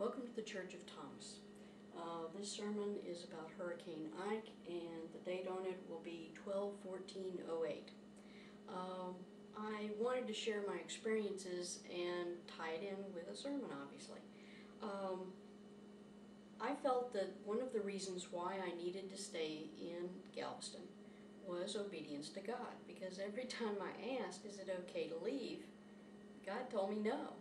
Welcome to the Church of Thomas. This sermon is about Hurricane Ike, and the date on it will be 12/14/08. I wanted to share my experiences and tie it in with a sermon, obviously. I felt that one of the reasons why I needed to stay in Galveston was obedience to God, because every time I asked, is it okay to leave, God told me no.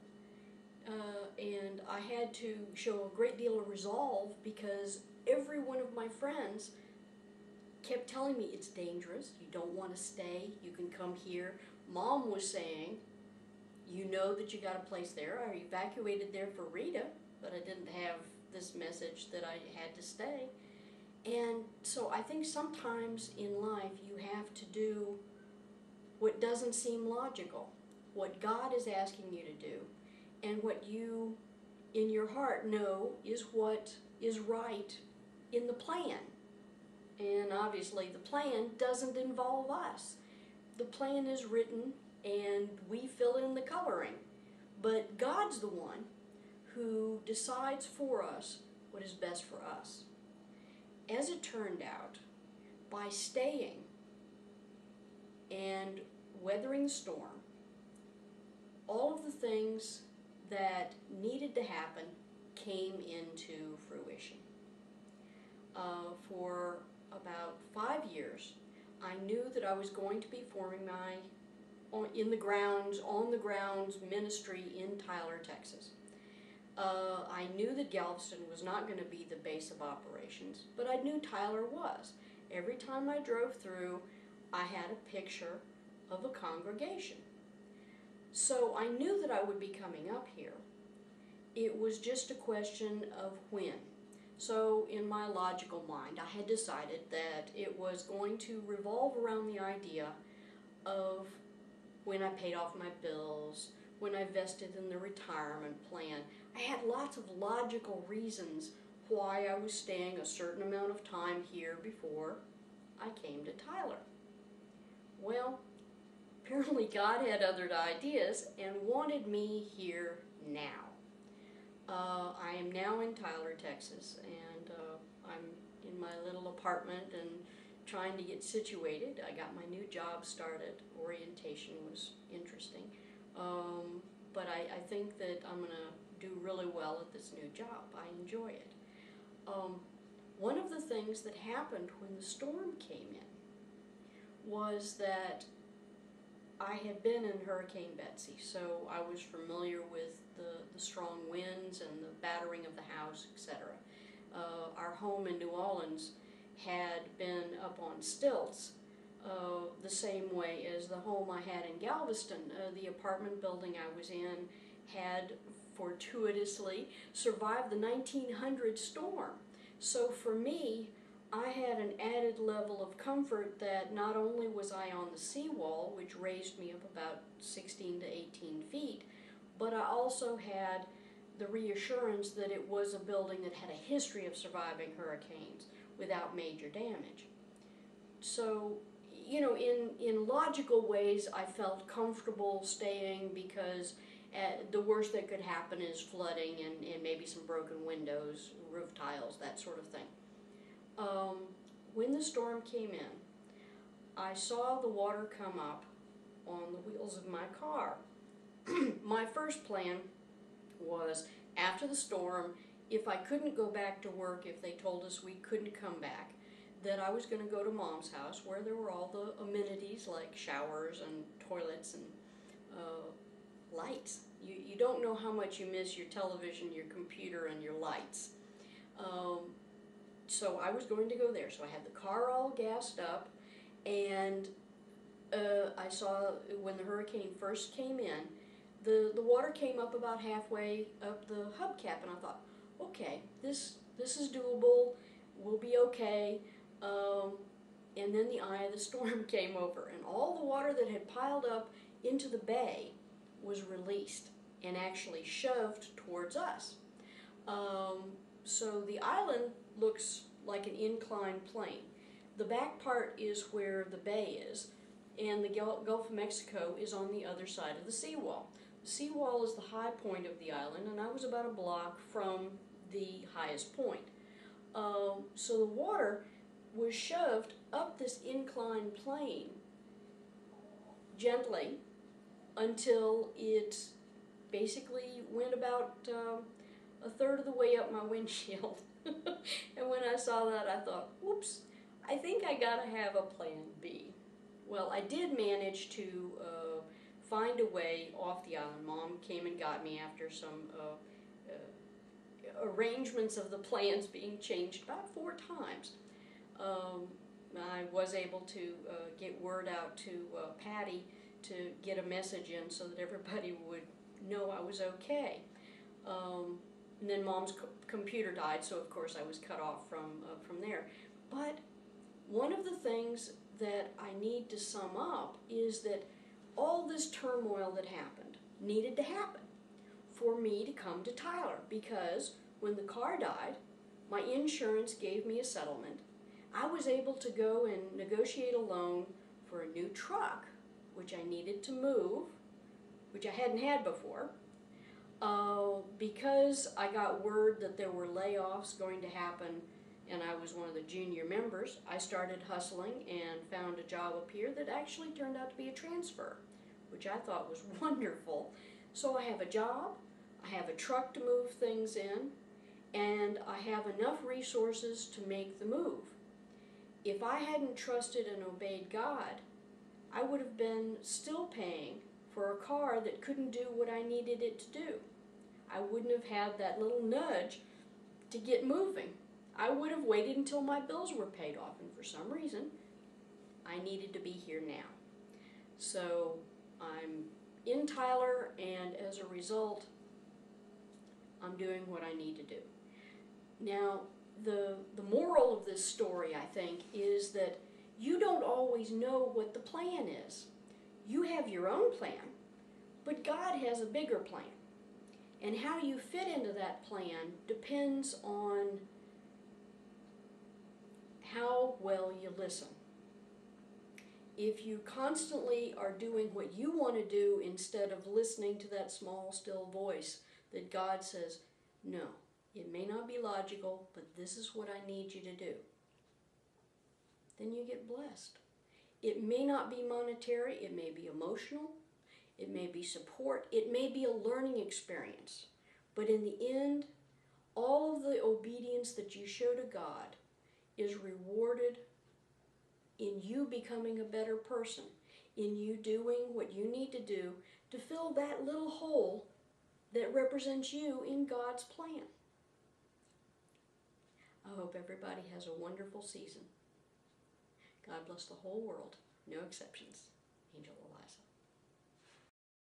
And I had to show a great deal of resolve because every one of my friends kept telling me it's dangerous, you don't want to stay, you can come here. Mom was saying, you know that you got a place there. I evacuated there for Rita, but I didn't have this message that I had to stay. And so I think sometimes in life you have to do what doesn't seem logical, what God is asking you to do, and what you in your heart know is what is right in the plan. And obviously the plan doesn't involve us. The plan is written and we fill in the coloring. But God's the one who decides for us what is best for us. As it turned out, by staying and weathering the storm, all of the things that needed to happen came into fruition. For about 5 years, I knew that I was going to be forming my on the grounds ministry in Tyler, Texas. I knew that Galveston was not going to be the base of operations, but I knew Tyler was. Every time I drove through, I had a picture of a congregation. So I knew that I would be coming up here. It was just a question of when. So in my logical mind, I had decided that it was going to revolve around the idea of when I paid off my bills, when I vested in the retirement plan. I had lots of logical reasons why I was staying a certain amount of time here before I came to Tyler. Well, apparently God had other ideas and wanted me here now. I am now in Tyler, Texas, and I'm in my little apartment and trying to get situated. I got my new job started. Orientation was interesting. But I think that I'm going to do really well at this new job. I enjoy it. One of the things that happened when the storm came in was that I had been in Hurricane Betsy, so I was familiar with the strong winds and the battering of the house, etc. Our home in New Orleans had been up on stilts the same way as the home I had in Galveston. The apartment building I was in had fortuitously survived the 1900 storm. So for me, I had an added level of comfort that not only was I on the seawall, which raised me up about 16 to 18 feet, but I also had the reassurance that it was a building that had a history of surviving hurricanes without major damage. So, you know, in logical ways, I felt comfortable staying because the worst that could happen is flooding and maybe some broken windows, roof tiles, that sort of thing. When the storm came in, I saw the water come up on the wheels of my car. My first plan was, after the storm, if I couldn't go back to work, if they told us we couldn't come back, that I was going to go to Mom's house where there were all the amenities like showers and toilets and lights. You don't know how much you miss your television, your computer, and your lights. So I was going to go there. So I had the car all gassed up, and I saw when the hurricane first came in, the water came up about halfway up the hubcap, and I thought, okay, this is doable, we'll be okay. And then the eye of the storm came over, and all the water that had piled up into the bay was released and actually shoved towards us. So the island looks like an inclined plane. The back part is where the bay is, and the Gulf of Mexico is on the other side of the seawall. seawall is the high point of the island, and I was about a block from the highest point. So the water was shoved up this inclined plane gently until it basically went about a third of the way up my windshield. And when I saw that, I thought, whoops, I think I gotta have a plan B. Well, I did manage to find a way off the island. Mom came and got me after some arrangements of the plans being changed about 4 times. I was able to get word out to Patty to get a message in so that everybody would know I was okay. And then Mom's computer died, so of course I was cut off from there. But one of the things that I need to sum up is that all this turmoil that happened needed to happen for me to come to Tyler, because when the car died, my insurance gave me a settlement. I was able to go and negotiate a loan for a new truck, which I needed to move, which I hadn't had before. Because I got word that there were layoffs going to happen and I was one of the junior members, I started hustling and found a job up here that actually turned out to be a transfer, which I thought was wonderful. So I have a job, I have a truck to move things in, and I have enough resources to make the move. If I hadn't trusted and obeyed God, I would have been still paying for a car that couldn't do what I needed it to do. I wouldn't have had that little nudge to get moving. I would have waited until my bills were paid off, and for some reason, I needed to be here now. So I'm in Tyler, and as a result, I'm doing what I need to do. Now, the moral of this story, I think, is that you don't always know what the plan is. You have your own plan, but God has a bigger plan. And how you fit into that plan depends on how well you listen. If you constantly are doing what you want to do instead of listening to that small, still voice that God says, no, it may not be logical, but this is what I need you to do, then you get blessed. It may not be monetary, it may be emotional, it may be support, it may be a learning experience. But in the end, all of the obedience that you show to God is rewarded in you becoming a better person, in you doing what you need to do to fill that little hole that represents you in God's plan. I hope everybody has a wonderful season. God bless the whole world, no exceptions. Angel Eliza.